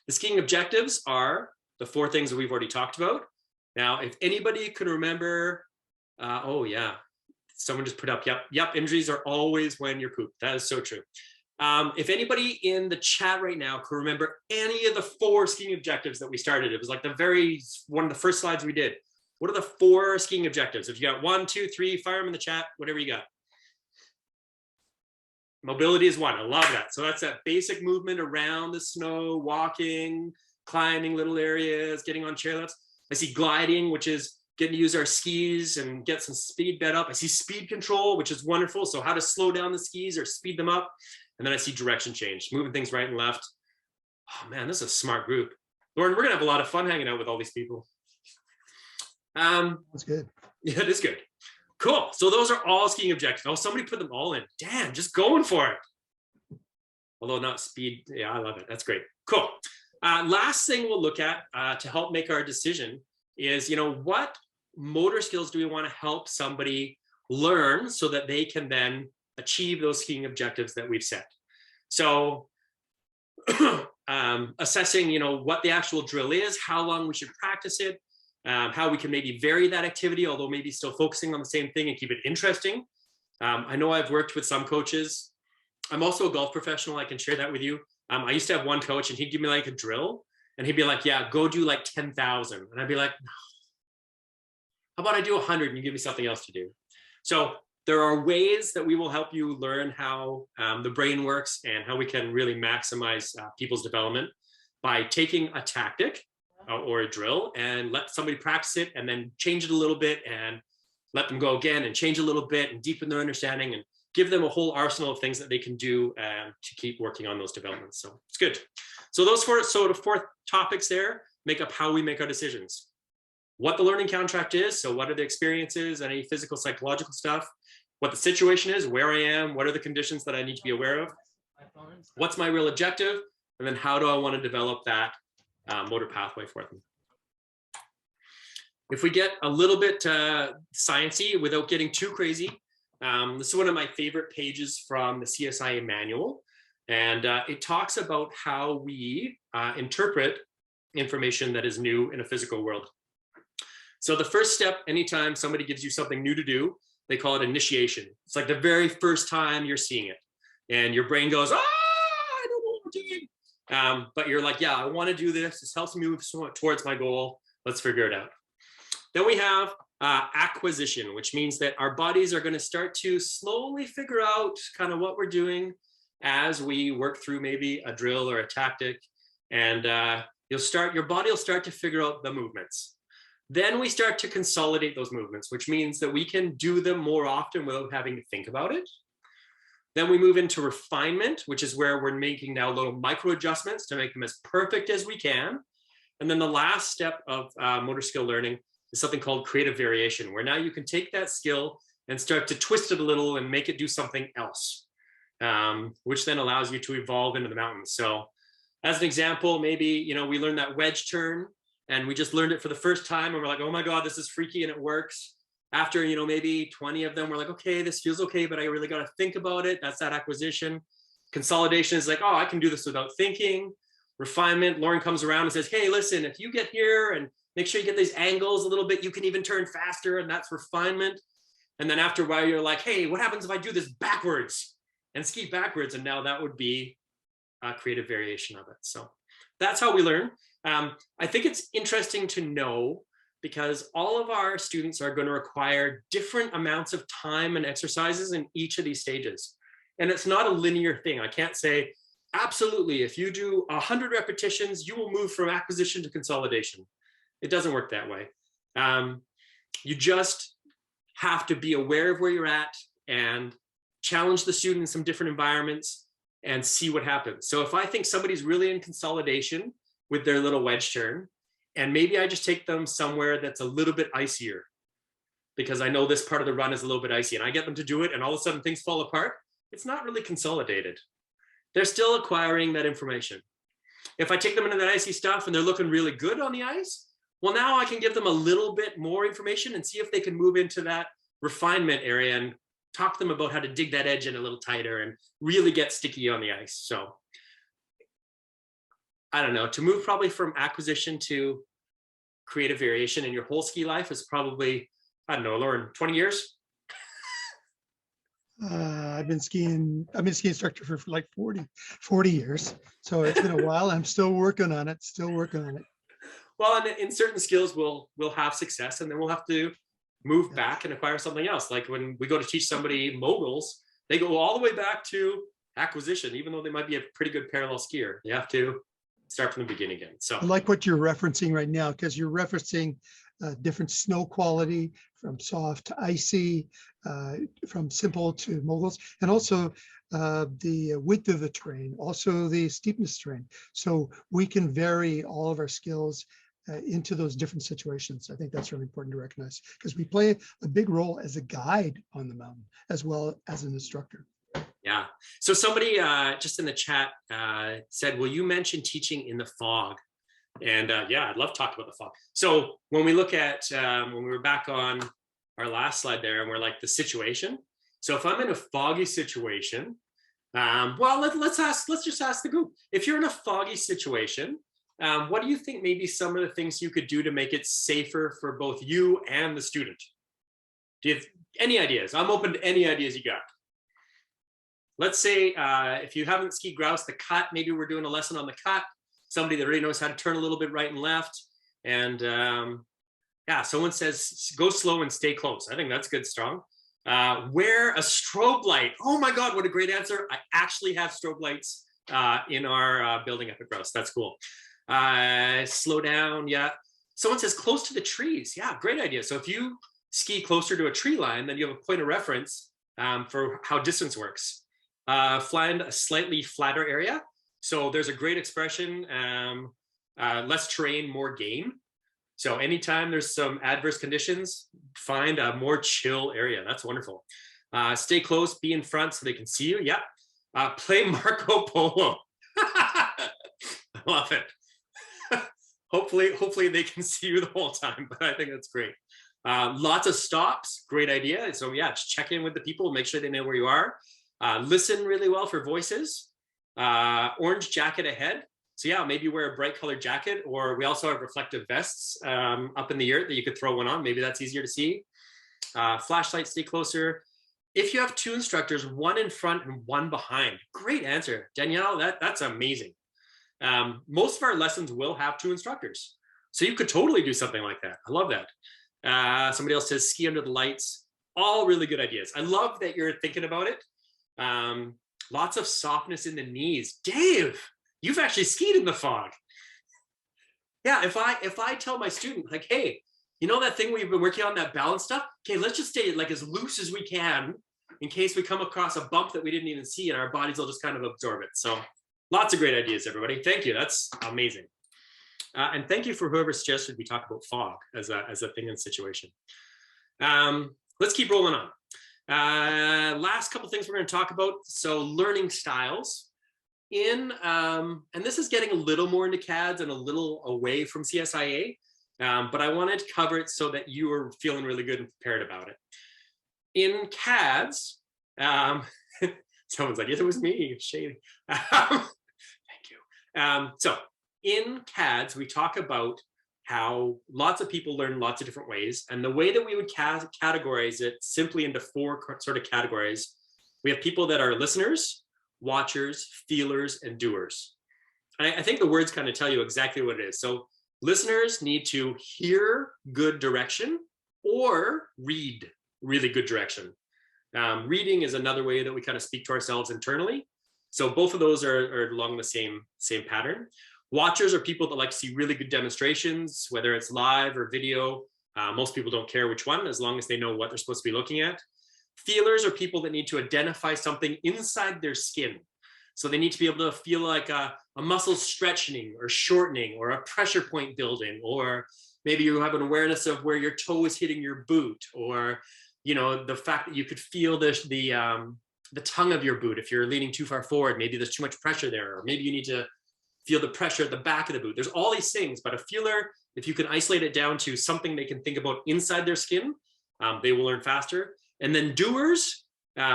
The skiing objectives are the 4 things that we've already talked about. Now, if anybody could remember, oh yeah, someone just put up, yep, injuries are always when you're pooped. That is so true. If anybody in the chat right now could remember any of the 4 skiing objectives that we started, it was like one of the first slides we did. What are the 4 skiing objectives? If you got 1, 2, 3, fire them in the chat, whatever you got. Mobility is 1. I love that. So that's that basic movement around the snow, walking, climbing little areas, getting on chairlifts. I see gliding, which is getting to use our skis and get some speed bed up. I see speed control, which is wonderful. So how to slow down the skis or speed them up. And then I see direction change, moving things right and left. Oh man, this is a smart group. Lauren, we're gonna have a lot of fun hanging out with all these people. That's good. Yeah, it is good. Cool. So those are all skiing objectives. Oh, somebody put them all in. Damn, just going for it. Although not speed. Yeah, I love it. That's great. Cool. Last thing we'll look at to help make our decision is, you know, what motor skills do we want to help somebody learn so that they can then achieve those skiing objectives that we've set. So assessing, what the actual drill is, how long we should practice it, how we can maybe vary that activity, although maybe still focusing on the same thing and keep it interesting. I know I've worked with some coaches. I'm also a golf professional. I can share that with you. I used to have one coach and he'd give me like a drill and he'd be like, yeah, go do like 10,000. And I'd be like, no. How about I do 100 and you give me something else to do? So there are ways that we will help you learn how the brain works and how we can really maximize people's development by taking a tactic or a drill and let somebody practice it and then change it a little bit and let them go again and change a little bit and deepen their understanding and give them a whole arsenal of things that they can do to keep working on those developments. So it's good. So those four topics there make up how we make our decisions. What the learning contract is, so what are the experiences, any physical, psychological stuff, what the situation is, where I am, what are the conditions that I need to be aware of, what's my real objective, and then how do I want to develop that motor pathway for them. If we get a little bit sciencey without getting too crazy, this is one of my favorite pages from the CSIA manual. And it talks about how we interpret information that is new in a physical world. So the first step, anytime somebody gives you something new to do, they call it initiation. It's like the very first time you're seeing it. And your brain goes, I don't know what I'm doing. But you're like, yeah, I want to do this. This helps me move towards my goal. Let's figure it out. Then we have acquisition, which means that our bodies are going to start to slowly figure out kind of what we're doing as we work through maybe a drill or a tactic. And your body will start to figure out the movements. Then we start to consolidate those movements, which means that we can do them more often without having to think about it. Then we move into refinement, which is where we're making now little micro adjustments to make them as perfect as we can. And then the last step of motor skill learning is something called creative variation, where now you can take that skill and start to twist it a little and make it do something else, which then allows you to evolve into the mountains. So as an example, maybe, we learned that wedge turn and we just learned it for the first time and we're like, oh my God, this is freaky and it works. After, maybe 20 of them, we're like, okay, this feels okay, but I really got to think about it. That's that acquisition. Consolidation is like, oh, I can do this without thinking. Refinement, Lauren comes around and says, hey, listen, if you get here and make sure you get these angles a little bit, you can even turn faster, and that's refinement. And then after a while, you're like, hey, what happens if I do this backwards and ski backwards? And now that would be a creative variation of it. So that's how we learn. I think it's interesting to know because all of our students are going to require different amounts of time and exercises in each of these stages. And it's not a linear thing. I can't say, absolutely, if you do 100 repetitions, you will move from acquisition to consolidation. It doesn't work that way. You just have to be aware of where you're at and challenge the student in some different environments and see what happens. So if I think somebody's really in consolidation with their little wedge turn, and maybe I just take them somewhere that's a little bit icier because I know this part of the run is a little bit icy and I get them to do it and all of a sudden things fall apart, it's not really consolidated. They're still acquiring that information. If I take them into that icy stuff and they're looking really good on the ice, well, now I can give them a little bit more information and see if they can move into that refinement area and talk to them about how to dig that edge in a little tighter and really get sticky on the ice. So I don't know, to move probably from acquisition to creative variation in your whole ski life is probably, I don't know, Lauren, 20 years? I've been ski instructor for like 40 years. So it's been a while. I'm still working on it, Well, and in certain skills, we'll have success and then we'll have to move back and acquire something else. Like when we go to teach somebody moguls, they go all the way back to acquisition, even though they might be a pretty good parallel skier. They have to start from the beginning again. So I like what you're referencing right now, because you're referencing different snow quality from soft to icy, from simple to moguls, and also the width of the terrain, also the steepness terrain. So we can vary all of our skills into those different situations. I think that's really important to recognize because we play a big role as a guide on the mountain as well as an instructor. Yeah. So somebody just in the chat said, will you mention teaching in the fog? And yeah, I'd love to talk about the fog. So when we look at, when we were back on our last slide there and we're like the situation, So if I'm in a foggy situation, well, let's just ask the group. If you're in a foggy situation, what do you think maybe some of the things you could do to make it safer for both you and the student? Do you have any ideas? I'm open to any ideas you got. Let's say if you haven't ski grouse, the cut, maybe we're doing a lesson on the cut, somebody that already knows how to turn a little bit right and left. And yeah, someone says, go slow and stay close. I think that's good, strong. Wear a strobe light. Oh my God, what a great answer. I actually have strobe lights in our building up at Grouse. That's cool. Slow down, yeah. Someone says close to the trees. Yeah, great idea. So if you ski closer to a tree line, then you have a point of reference for how distance works. Find a slightly flatter area. So there's a great expression, less terrain, more game. So anytime there's some adverse conditions, find a more chill area. That's wonderful. Stay close, be in front so they can see you. Yeah. Play Marco Polo. I love it. Hopefully they can see you the whole time, but I think that's great. Lots of stops, great idea. So yeah, just check in with the people, make sure they know where you are. Listen really well for voices. Orange jacket ahead. So yeah, maybe wear a bright colored jacket, or we also have reflective vests up in the air that you could throw one on. Maybe that's easier to see. Flashlight, stay closer. If you have two instructors, one in front and one behind. Great answer, Danielle, that's amazing. Most of our lessons will have two instructors. So you could totally do something like that. I love that. Somebody else says ski under the lights. All really good ideas. I love that you're thinking about it. Lots of softness in the knees. Dave, you've actually skied in the fog. Yeah, if I tell my student, like, hey, you know that thing we've been working on, that balance stuff? Okay, let's just stay like as loose as we can in case we come across a bump that we didn't even see, and our bodies will just kind of absorb it. So lots of great ideas, everybody. Thank you. That's amazing. And thank you for whoever suggested we talk about fog as a thing and situation. Let's keep rolling on. Last couple things we're going to talk about. So learning styles. And this is getting a little more into CADS and a little away from CSIA, but I wanted to cover it so that you are feeling really good and prepared about it. In CADS, someone's like, yes, it was me, shady. Thank you. So in CADS, we talk about how lots of people learn lots of different ways, and the way that we would categorize it simply into four sort of categories. We have people that are listeners, watchers, feelers, and doers. I think the words kind of tell you exactly what it is. So listeners need to hear good direction or read really good direction. Reading is another way that we kind of speak to ourselves internally. So both of those are along the same pattern. Watchers are people that like to see really good demonstrations, whether it's live or video. Most people don't care which one, as long as they know what they're supposed to be looking at. Feelers are people that need to identify something inside their skin. So they need to be able to feel like a muscle stretching or shortening, or a pressure point building, or maybe you have an awareness of where your toe is hitting your boot, or the fact that you could feel the tongue of your boot. If you're leaning too far forward, maybe there's too much pressure there, or maybe you need to feel the pressure at the back of the boot. There's all these things, but a feeler, if you can isolate it down to something they can think about inside their skin, they will learn faster. And then doers,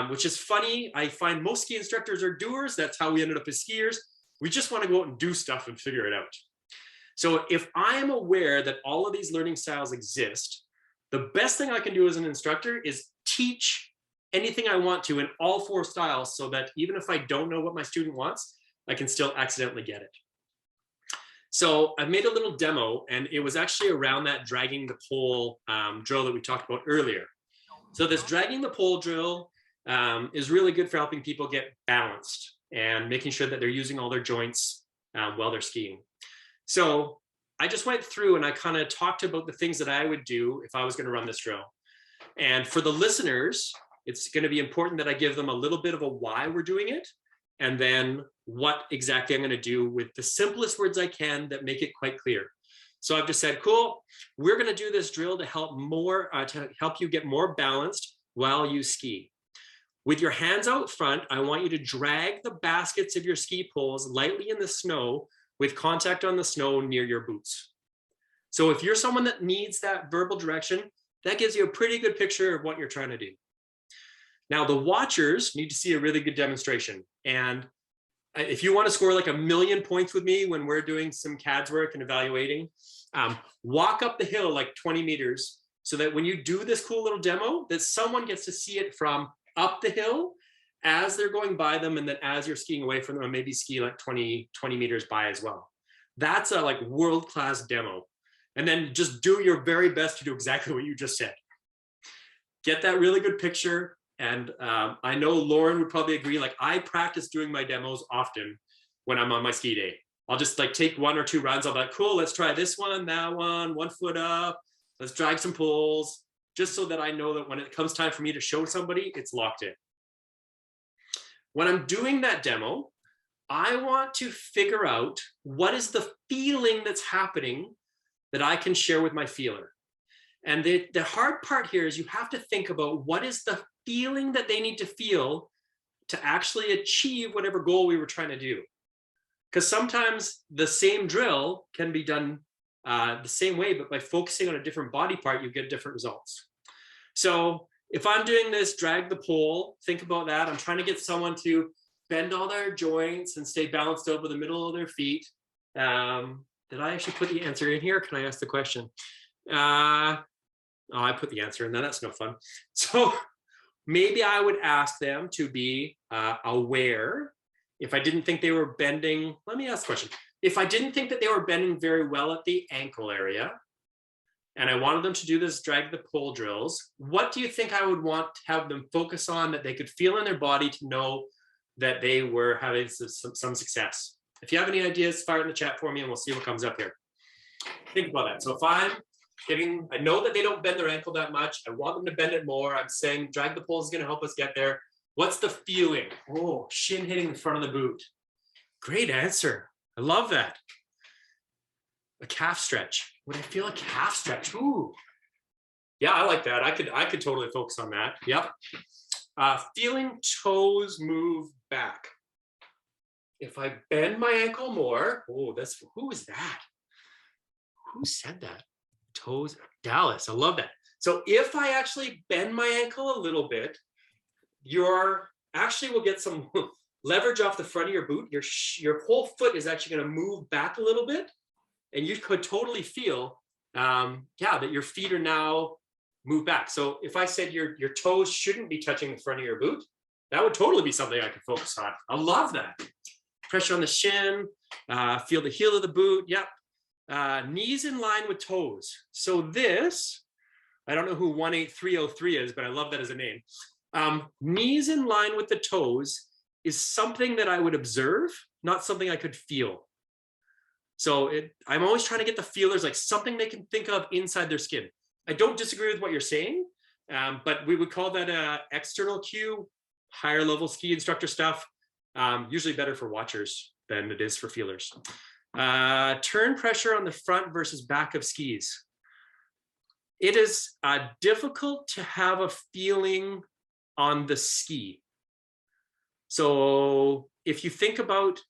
which is funny. I find most ski instructors are doers. That's how we ended up as skiers. We just want to go out and do stuff and figure it out. So if I am aware that all of these learning styles exist, the best thing I can do as an instructor is teach anything I want to in all four styles, so that even if I don't know what my student wants, I can still accidentally get it. So I made a little demo, and it was actually around that dragging the pole drill that we talked about earlier. So this dragging the pole drill is really good for helping people get balanced and making sure that they're using all their joints while they're skiing. So I just went through and I kind of talked about the things that I would do if I was going to run this drill. And for the listeners, it's going to be important that I give them a little bit of a why we're doing it, and then what exactly I'm going to do with the simplest words I can that make it quite clear. So I've just said, cool, we're going to do this drill to help you get more balanced while you ski. With your hands out front, I want you to drag the baskets of your ski poles lightly in the snow with contact on the snow near your boots. So if you're someone that needs that verbal direction, that gives you a pretty good picture of what you're trying to do. Now the watchers need to see a really good demonstration. And if you want to score like 1,000,000 points with me when we're doing some CADS work and evaluating, walk up the hill like 20 meters so that when you do this cool little demo, that someone gets to see it from up the hill as they're going by them, and then as you're skiing away from them, maybe ski like 20 meters by as well. That's a like world-class demo. And then just do your very best to do exactly what you just said. Get that really good picture. And I know Lauren would probably agree, like I practice doing my demos often when I'm on my ski day. I'll just like take 1 or 2 runs. I'll be like, cool, let's try this one, that one foot up. Let's drag some poles, just so that I know that when it comes time for me to show somebody, it's locked in. When I'm doing that demo, I want to figure out what is the feeling that's happening that I can share with my feeler. And the hard part here is you have to think about what is the feeling that they need to feel to actually achieve whatever goal we were trying to do. Because sometimes the same drill can be done the same way, but by focusing on a different body part, you get different results. So if I'm doing this, drag the pole, think about that. I'm trying to get someone to bend all their joints and stay balanced over the middle of their feet. Did I actually put the answer in here? Can I ask the question? Oh, I put the answer in there. That's no fun. So maybe I would ask them to be aware. If I didn't think they were bending, let me ask the question. If I didn't think that they were bending very well at the ankle area, and I wanted them to do this drag the pole drills, what do you think I would want to have them focus on that they could feel in their body to know that they were having some success? If you have any ideas, fire in the chat for me and we'll see what comes up here. Think about that. So if I'm giving, I know that they don't bend their ankle that much. I want them to bend it more. I'm saying drag the pole is going to help us get there. What's the feeling? Oh, shin hitting the front of the boot. Great answer. I love that. A calf stretch. Would I feel a calf stretch? Ooh. Yeah, I like that. I could totally focus on that. Yep. Feeling toes move back. If I bend my ankle more, oh, who is that? Who said that? Toes, Dallas, I love that. So if I actually bend my ankle a little bit, you're actually will get some leverage off the front of your boot. Your whole foot is actually going to move back a little bit, and you could totally feel, yeah, that your feet are now moved back. So if I said your toes shouldn't be touching the front of your boot, that would totally be something I could focus on. I love that. Pressure on the shin, feel the heel of the boot. Yep. Knees in line with toes. So this, I don't know who 18303 is, but I love that as a name. Knees in line with the toes is something that I would observe, not something I could feel. So I'm always trying to get the feelers, like something they can think of inside their skin. I don't disagree with what you're saying, but we would call that an external cue, higher level ski instructor stuff, usually better for watchers than it is for feelers. Turn pressure on the front versus back of skis. It is difficult to have a feeling on the ski. So if you think about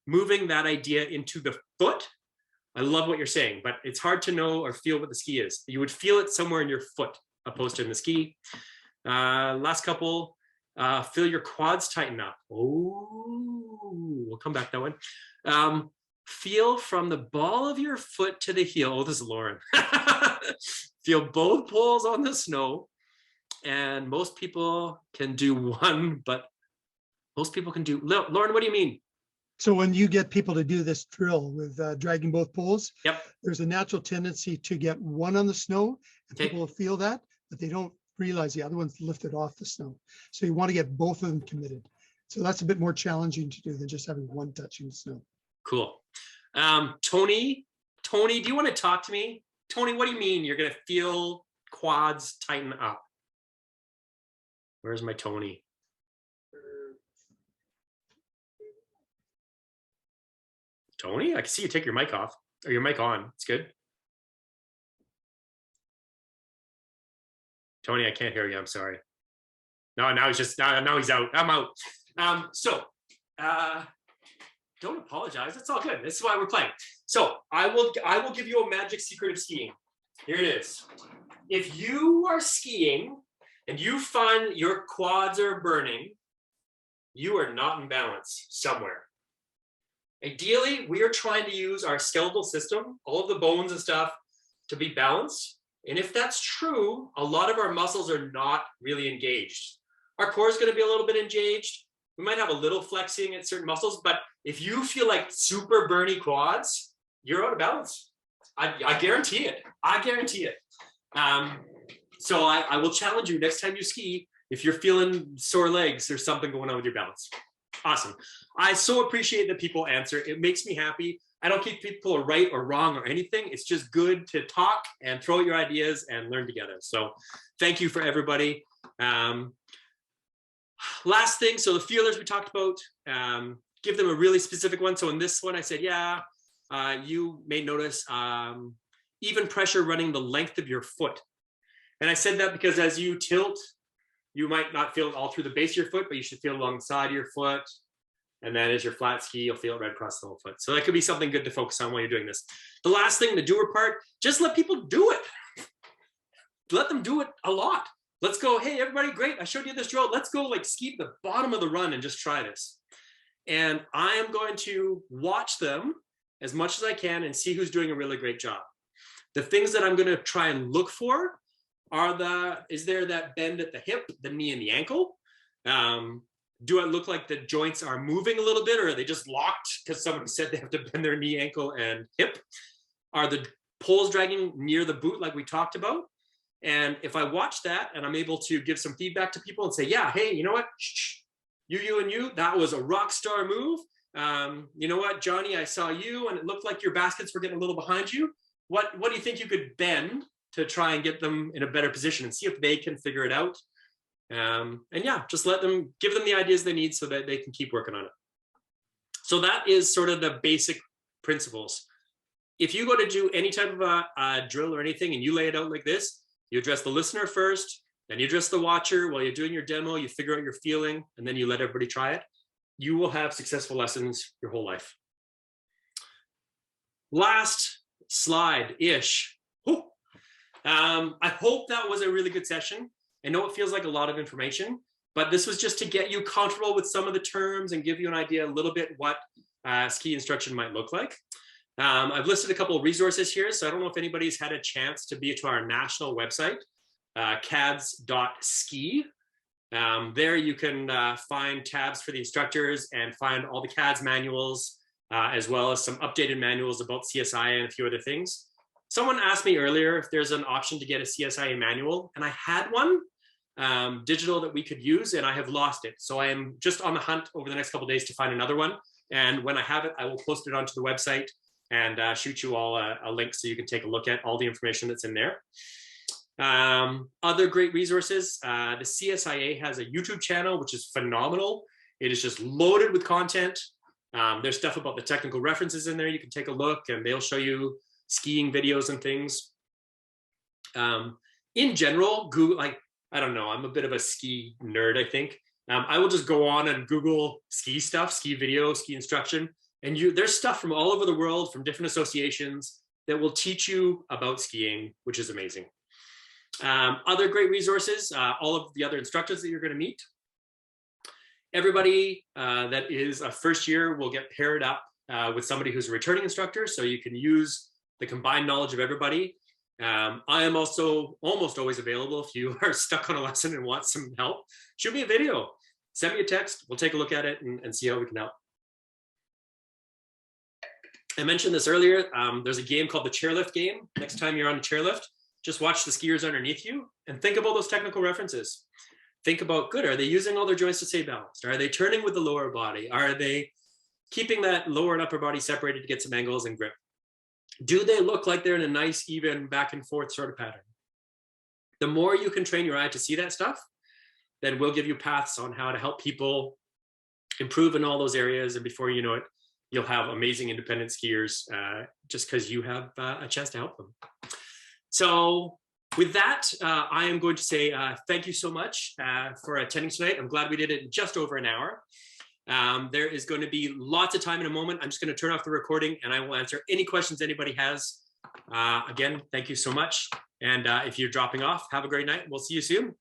moving that idea into the foot, I love what you're saying, but it's hard to know or feel what the ski is. You would feel it somewhere in your foot opposed to in the ski. Last couple, feel your quads tighten up. Oh, we'll come back to that one. Feel from the ball of your foot to the heel. Oh, this is Lauren. Feel both poles on the snow. And most people can do one, but most people can do, Lauren, what do you mean? So when you get people to do this drill with dragging both poles, Yep. There's a natural tendency to get one on the snow, and Okay. people will feel that, but they don't realize the other one's lifted off the snow. So you want to get both of them committed. So that's a bit more challenging to do than just having one touching the snow. Cool. Tony, do you want to talk to me? Tony, what do you mean you're going to feel quads tighten up? Where's my Tony? Tony, I can see you take your mic off or your mic on. It's good. Tony, I can't hear you. I'm sorry. No, now he's just now he's out. I'm out. Don't apologize. It's all good. This is why we're playing. So I will give you a magic secret of skiing. Here it is. If you are skiing and you find your quads are burning, you are not in balance somewhere. Ideally, we are trying to use our skeletal system, all of the bones and stuff, to be balanced. And if that's true, a lot of our muscles are not really engaged. Our core is going to be a little bit engaged. We might have a little flexing at certain muscles, but if you feel like super burny quads, you're out of balance. I guarantee it. I guarantee it. So I will challenge you next time you ski, if you're feeling sore legs, there's something going on with your balance. Awesome. I so appreciate that people answer. It makes me happy. I don't keep people right or wrong or anything. It's just good to talk and throw out your ideas and learn together. So thank you for everybody. Last thing, so the feelers we talked about, give them a really specific one. So in this one, I said, yeah, you may notice even pressure running the length of your foot. And I said that because as you tilt, you might not feel it all through the base of your foot, but you should feel it along the side of your foot. And then as you're flat ski, you'll feel it right across the whole foot. So that could be something good to focus on while you're doing this. The last thing, the doer part, just let people do it. Let them do it a lot. Let's go, hey, everybody, great. I showed you this drill. Let's go like ski to the bottom of the run and just try this. And I am going to watch them as much as I can and see who's doing a really great job. The things that I'm going to try and look for are is there that bend at the hip, the knee, and the ankle? Do it look like the joints are moving a little bit, or are they just locked because somebody said they have to bend their knee, ankle, and hip? Are the poles dragging near the boot like we talked about? And if I watch that and I'm able to give some feedback to people and say, yeah, hey, you know what? Shh, you and you, that was a rock star move. You know what, Johnny, I saw you and it looked like your baskets were getting a little behind you. What do you think you could bend to try and get them in a better position and see if they can figure it out? And yeah, just give them the ideas they need so that they can keep working on it. So that is sort of the basic principles. If you go to do any type of a drill or anything and you lay it out like this, you address the listener first, then you address the watcher while you're doing your demo, you figure out your feeling, and then you let everybody try it. You will have successful lessons your whole life. Last slide-ish. I hope that was a really good session. I know it feels like a lot of information, but this was just to get you comfortable with some of the terms and give you an idea a little bit what ski instruction might look like. I've listed a couple of resources here, so I don't know if anybody's had a chance to be to our national website, CADS.ski. There you can find tabs for the instructors and find all the CADS manuals, as well as some updated manuals about CSIA and a few other things. Someone asked me earlier if there's an option to get a CSIA manual, and I had one digital that we could use, and I have lost it. So I am just on the hunt over the next couple of days to find another one. And when I have it, I will post it onto the website and shoot you all a link so you can take a look at all the information that's in there. Other great resources, the CSIA has a YouTube channel, which is phenomenal. It is just loaded with content. There's stuff about the technical references in there. You can take a look and they'll show you skiing videos and things. In general, Google, I don't know, I'm a bit of a ski nerd, I think. I will just go on and Google ski stuff, ski video, ski instruction. And there's stuff from all over the world, from different associations that will teach you about skiing, which is amazing. Other great resources, all of the other instructors that you're going to meet. Everybody that is a first year will get paired up with somebody who's a returning instructor, so you can use the combined knowledge of everybody. I am also almost always available if you are stuck on a lesson and want some help. Shoot me a video, send me a text, we'll take a look at it and see how we can help. I mentioned this earlier, there's a game called the chairlift game. Next time you're on a chairlift, just watch the skiers underneath you and think about those technical references. Think about, good, are they using all their joints to stay balanced? Are they turning with the lower body? Are they keeping that lower and upper body separated to get some angles and grip? Do they look like they're in a nice, even back and forth sort of pattern? The more you can train your eye to see that stuff, then we'll give you paths on how to help people improve in all those areas. And before you know it, you'll have amazing independent skiers just because you have a chance to help them. So with that, I am going to say thank you so much for attending tonight. I'm glad we did it in just over an hour. There is going to be lots of time in a moment. I'm just going to turn off the recording and I will answer any questions anybody has. Again, thank you so much. And if you're dropping off, have a great night. We'll see you soon.